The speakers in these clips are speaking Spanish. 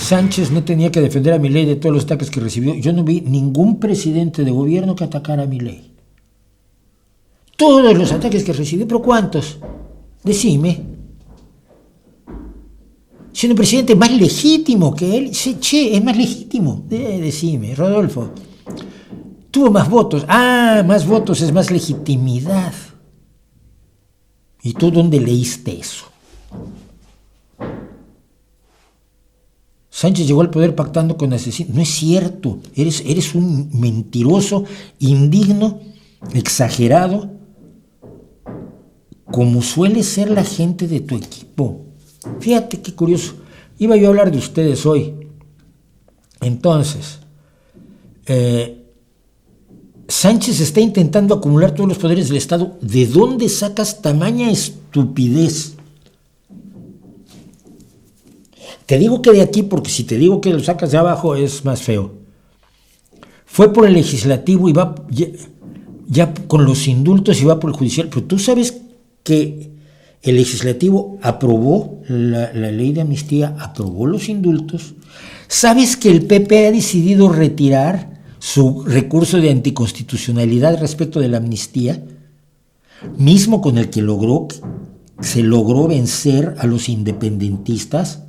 Sánchez no tenía que defender a Milei de todos los ataques que recibió. Yo no vi ningún presidente de gobierno que atacara a Milei. Todos los ataques que recibió, ¿pero cuántos? Decime. Siendo un presidente más legítimo que él, es más legítimo. Decime, Rodolfo. Tuvo más votos. Más votos es más legitimidad. ¿Y tú dónde leíste eso? Sánchez llegó al poder pactando con asesinos. No es cierto. Eres un mentiroso, indigno, exagerado, como suele ser la gente de tu equipo. Fíjate qué curioso. Iba yo a hablar de ustedes hoy. Entonces, Sánchez está intentando acumular todos los poderes del Estado. ¿De dónde sacas tamaña estupidez? Te digo que de aquí, porque si te digo que lo sacas de abajo es más feo. Fue por el legislativo y va ya con los indultos y va por el judicial. Pero tú sabes que el legislativo aprobó la ley de amnistía, aprobó los indultos. ¿Sabes que el PP ha decidido retirar su recurso de anticonstitucionalidad respecto de la amnistía? Mismo con el que se logró vencer a los independentistas.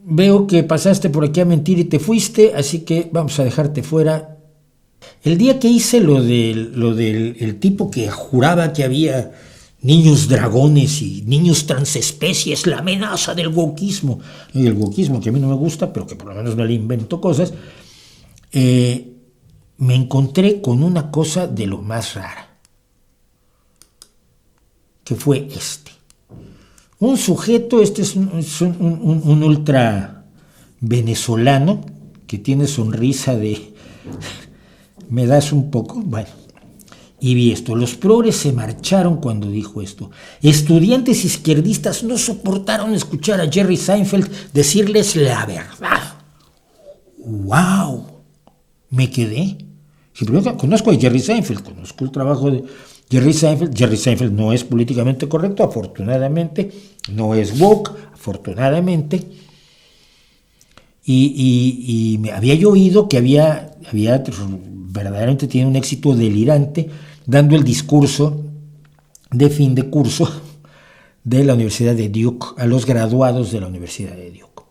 Veo que pasaste por aquí a mentir y te fuiste, así que vamos a dejarte fuera. El día que hice lo del el tipo que juraba que había niños dragones y niños transespecies, la amenaza del wokismo, y el wokismo que a mí no me gusta, pero que por lo menos no le invento cosas, me encontré con una cosa de lo más rara, que fue un sujeto, es un ultra venezolano que tiene sonrisa de me das un poco, bueno, y vi esto. Los progres se marcharon cuando dijo esto. Estudiantes izquierdistas no soportaron escuchar a Jerry Seinfeld decirles la verdad. ¡Wow! Me quedé. Conozco a Jerry Seinfeld, conozco el trabajo de Jerry Seinfeld. Jerry Seinfeld no es políticamente correcto, afortunadamente, no es woke, afortunadamente, y me había yo oído que había verdaderamente tiene un éxito delirante dando el discurso de fin de curso de la Universidad de Duke a los graduados de la Universidad de Duke.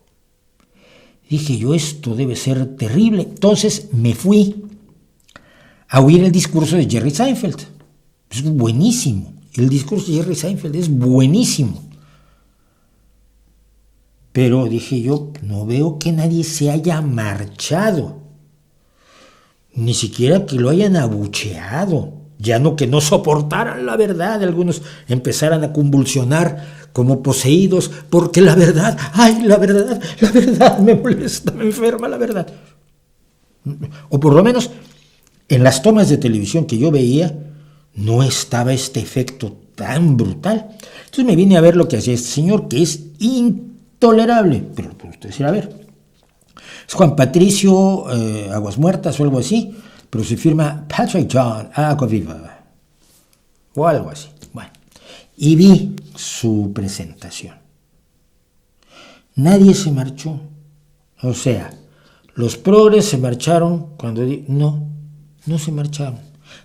Dije yo, esto debe ser terrible. Entonces me fui a oír el discurso de Jerry Seinfeld. Es buenísimo. El discurso de Jerry Seinfeld es buenísimo. Pero dije yo, no veo que nadie se haya marchado. Ni siquiera que lo hayan abucheado. Ya no que no soportaran la verdad. Algunos empezaran a convulsionar como poseídos porque la verdad, la verdad me molesta, me enferma la verdad. O por lo menos en las tomas de televisión que yo veía, no estaba este efecto tan brutal. Entonces me vine a ver lo que hacía este señor, que es intolerable, pero lo puede usted decir a ver. Es Juan Patricio Aguas Muertas o algo así, pero se firma Patrick John Agua Viva o algo así. Bueno, y vi su presentación. Nadie se marchó. O sea, los progres se marcharon cuando no se marcharon.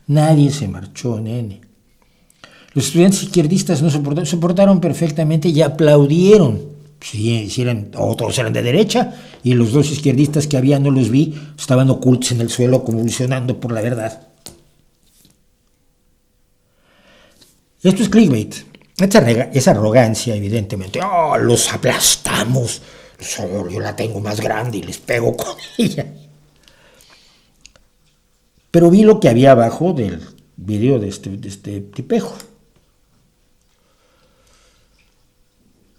Nadie se marchó, nene. Los estudiantes izquierdistas no soportaron perfectamente y aplaudieron. Si todos eran de derecha y los dos izquierdistas que había no los vi, estaban ocultos en el suelo convulsionando por la verdad. Esto es clickbait. Esa arrogancia, evidentemente. Los aplastamos. Yo la tengo más grande y les pego con ella. Pero vi lo que había abajo del video de este tipejo.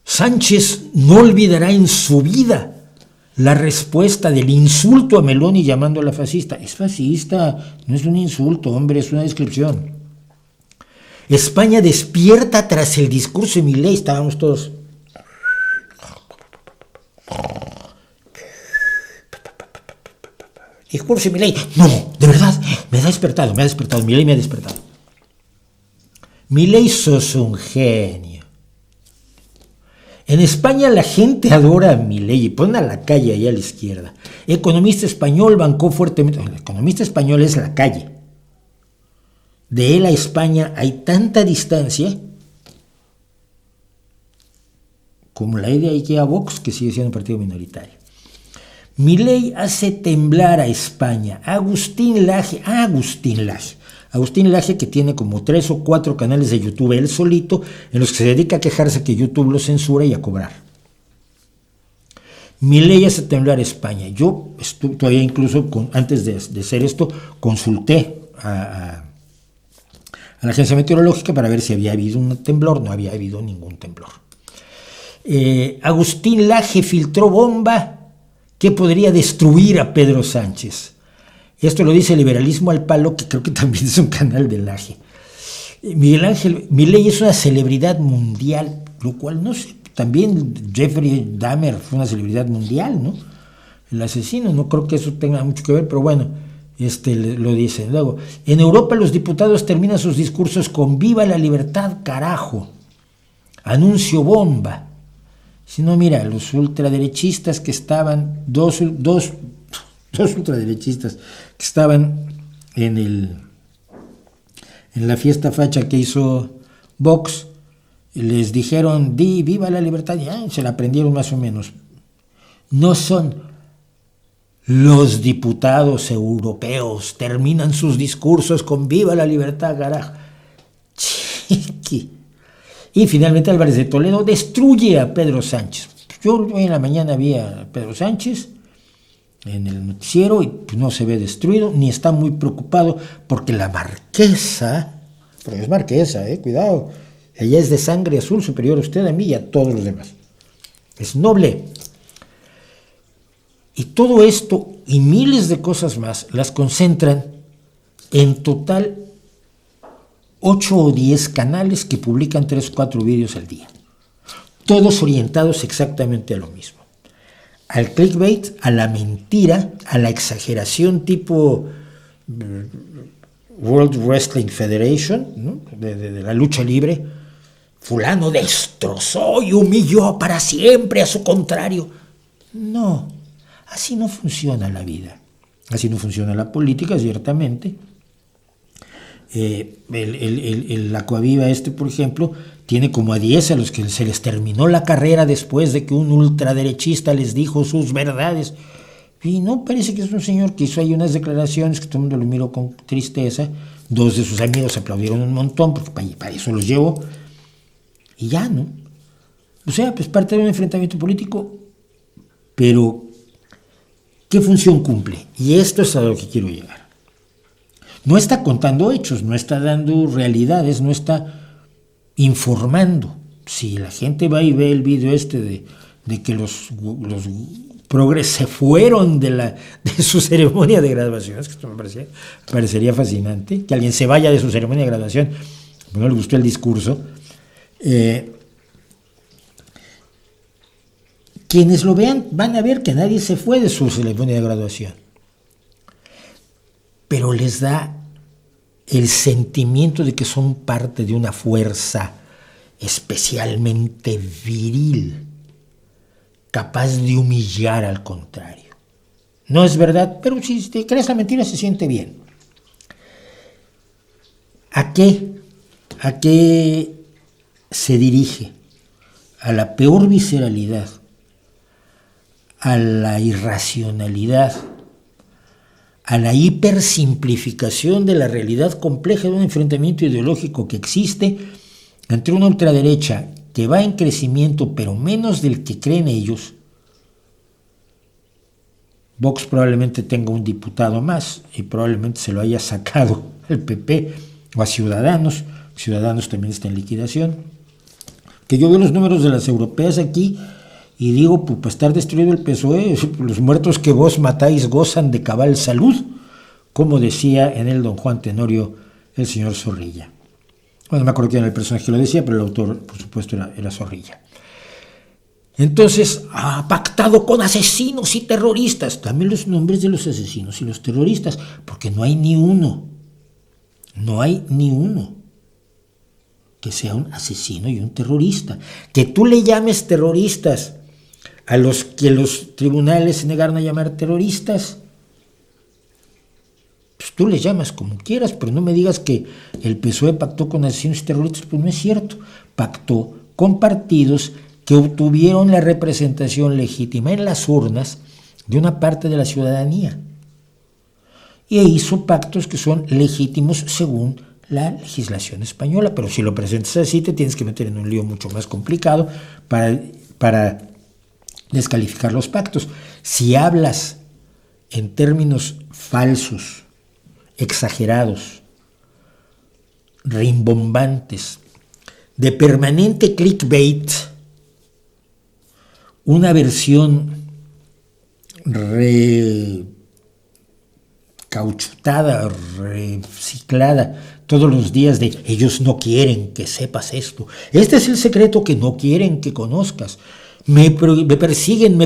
Sánchez no olvidará en su vida la respuesta del insulto a Meloni llamándola fascista. Es fascista, no es un insulto, hombre, es una descripción. España despierta tras el discurso de Milei. Estábamos todos. Discurso de Milei. No, de verdad, me ha despertado. Milei me ha despertado. Milei, sos un genio. En España la gente adora a Milei y pone a la calle ahí a la izquierda. Economista español bancó fuertemente. El economista español es la calle. De él a España hay tanta distancia como la hay de aquí a Vox, que sigue siendo un partido minoritario. Milei hace temblar a España. Agustín Laje, que tiene como 3 o 4 canales de YouTube él solito, en los que se dedica a quejarse que YouTube lo censura y a cobrar. Milei hace temblar a España. Yo todavía incluso antes de hacer esto consulté a la agencia meteorológica para ver si había habido un temblor. No había habido ningún temblor. Agustín Laje filtró bomba que podría destruir a Pedro Sánchez. Esto lo dice Liberalismo al Palo, que creo que también es un canal de Laje. Milei es una celebridad mundial, lo cual no sé. También Jeffrey Dahmer fue una celebridad mundial, ¿no? El asesino, no creo que eso tenga mucho que ver, pero bueno, lo dicen. Luego, en Europa los diputados terminan sus discursos con "Viva la libertad, carajo". Anuncio bomba. Si no, mira, los ultraderechistas que estaban, dos ultraderechistas que estaban en la fiesta facha que hizo Vox, les dijeron "viva la libertad", ya se la aprendieron más o menos. No son los diputados europeos, terminan sus discursos con "viva la libertad, carajo". Chiqui. Y finalmente Álvarez de Toledo destruye a Pedro Sánchez. Yo hoy en la mañana vi a Pedro Sánchez en el noticiero y pues no se ve destruido, ni está muy preocupado porque la marquesa, porque es marquesa, cuidado, ella es de sangre azul, superior a usted, a mí y a todos los demás. Es noble. Y todo esto y miles de cosas más las concentran en total 8 o 10 canales que publican 3 o 4 vídeos al día, todos orientados exactamente a lo mismo, al clickbait, a la mentira, a la exageración tipo World Wrestling Federation, ¿no? de la lucha libre. Fulano destrozó y humilló para siempre a su contrario. No, así no funciona la vida, así no funciona la política, ciertamente. El Acuaviva por ejemplo, tiene como a 10 a los que se les terminó la carrera después de que un ultraderechista les dijo sus verdades. Y no, parece que es un señor que hizo ahí unas declaraciones que todo el mundo lo miró con tristeza. 2 de sus amigos aplaudieron un montón, porque para eso los llevó. Y ya, ¿no? O sea, pues parte de un enfrentamiento político, pero ¿qué función cumple? Y esto es a lo que quiero llegar. No está contando hechos, no está dando realidades, no está informando. Si la gente va y ve el video de que los progres se fueron de su ceremonia de graduación, es que esto me parecería fascinante, que alguien se vaya de su ceremonia de graduación, porque no le gustó el discurso. Quienes lo vean van a ver que nadie se fue de su ceremonia de graduación, pero les da el sentimiento de que son parte de una fuerza especialmente viril, capaz de humillar al contrario. No es verdad, pero si te crees la mentira se siente bien. ¿A qué se dirige? A la peor visceralidad, a la irracionalidad, a la hipersimplificación de la realidad compleja de un enfrentamiento ideológico que existe entre una ultraderecha que va en crecimiento, pero menos del que creen ellos. Vox probablemente tenga un diputado más y probablemente se lo haya sacado el PP o a Ciudadanos. Ciudadanos también está en liquidación. Que yo veo los números de las europeas aquí y digo, pues para estar destruido el PSOE, los muertos que vos matáis gozan de cabal salud, como decía en el Don Juan Tenorio el señor Zorrilla. Bueno, no me acuerdo quién era el personaje que lo decía, pero el autor, por supuesto, era Zorrilla. Entonces, ha pactado con asesinos y terroristas. También los nombres de los asesinos y los terroristas, porque no hay ni uno. No hay ni uno que sea un asesino y un terrorista. Que tú le llames terroristas a los que los tribunales se negaron a llamar terroristas, pues tú les llamas como quieras, pero no me digas que el PSOE pactó con asesinos y terroristas, pues no es cierto. Pactó con partidos que obtuvieron la representación legítima en las urnas de una parte de la ciudadanía. Y hizo pactos que son legítimos según la legislación española, pero si lo presentas así te tienes que meter en un lío mucho más complicado para descalificar los pactos. Si hablas en términos falsos, exagerados, rimbombantes, de permanente clickbait, una versión recauchutada, reciclada todos los días de ellos no quieren que sepas esto. Este es el secreto que no quieren que conozcas. Me persiguen.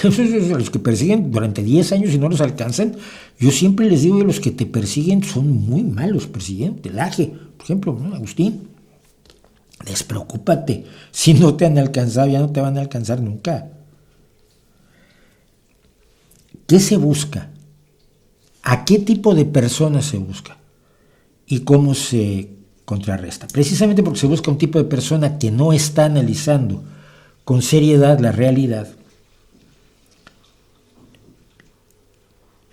Los que persiguen durante 10 años y no los alcanzan, yo siempre les digo que los que te persiguen son muy malos persiguientes. Laje, por ejemplo, ¿no? Agustín, despreocúpate. Si no te han alcanzado, ya no te van a alcanzar nunca. ¿Qué se busca? ¿A qué tipo de personas se busca? ¿Y cómo se contrarresta? Precisamente porque se busca un tipo de persona que no está analizando con seriedad la realidad.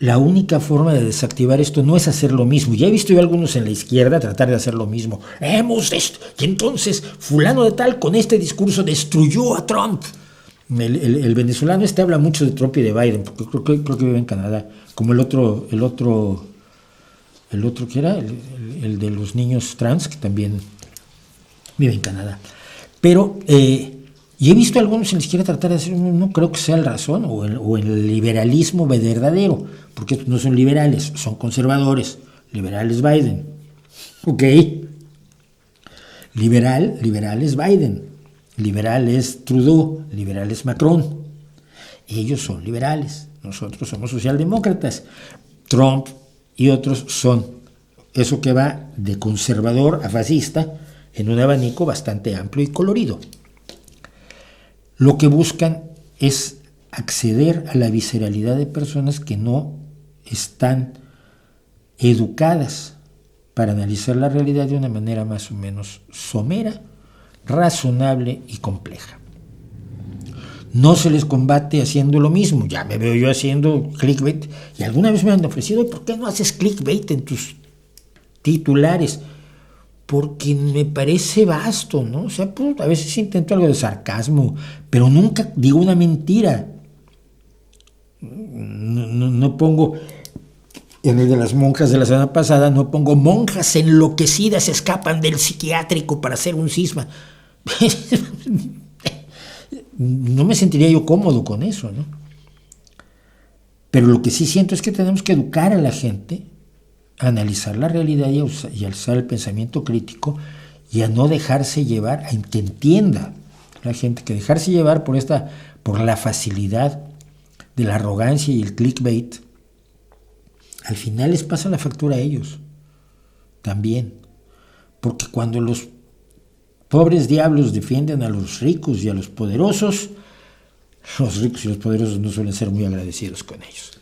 La única forma de desactivar esto no es hacer lo mismo. Ya he visto yo a algunos en la izquierda tratar de hacer lo mismo. Y entonces fulano de tal con este discurso destruyó a Trump. El venezolano habla mucho de Trump y de Biden, porque creo que vive en Canadá. Como el otro que era, el de los niños trans, que también vive en Canadá. Pero... y he visto a algunos en la izquierda tratar de hacer, no creo que sea el razón, o el liberalismo verdadero, porque estos no son liberales, son conservadores. Liberal es Biden. Ok. Liberal es Biden. Liberal es Trudeau. Liberal es Macron. Ellos son liberales. Nosotros somos socialdemócratas. Trump y otros son eso que va de conservador a fascista en un abanico bastante amplio y colorido. Lo que buscan es acceder a la visceralidad de personas que no están educadas para analizar la realidad de una manera más o menos somera, razonable y compleja. No se les combate haciendo lo mismo. Ya me veo yo haciendo clickbait y alguna vez me han ofrecido, ¿por qué no haces clickbait en tus titulares? Porque me parece vasto, ¿no? O sea, pues, a veces intento algo de sarcasmo, pero nunca digo una mentira. No pongo, en el de las monjas de la semana pasada, no pongo monjas enloquecidas escapan del psiquiátrico para hacer un cisma. No me sentiría yo cómodo con eso, ¿no? Pero lo que sí siento es que tenemos que educar a la gente a analizar la realidad y a usar el pensamiento crítico y a no dejarse llevar, a que entienda la gente que dejarse llevar por la facilidad de la arrogancia y el clickbait, al final les pasa la factura a ellos también, porque cuando los pobres diablos defienden a los ricos y a los poderosos, los ricos y los poderosos no suelen ser muy agradecidos con ellos.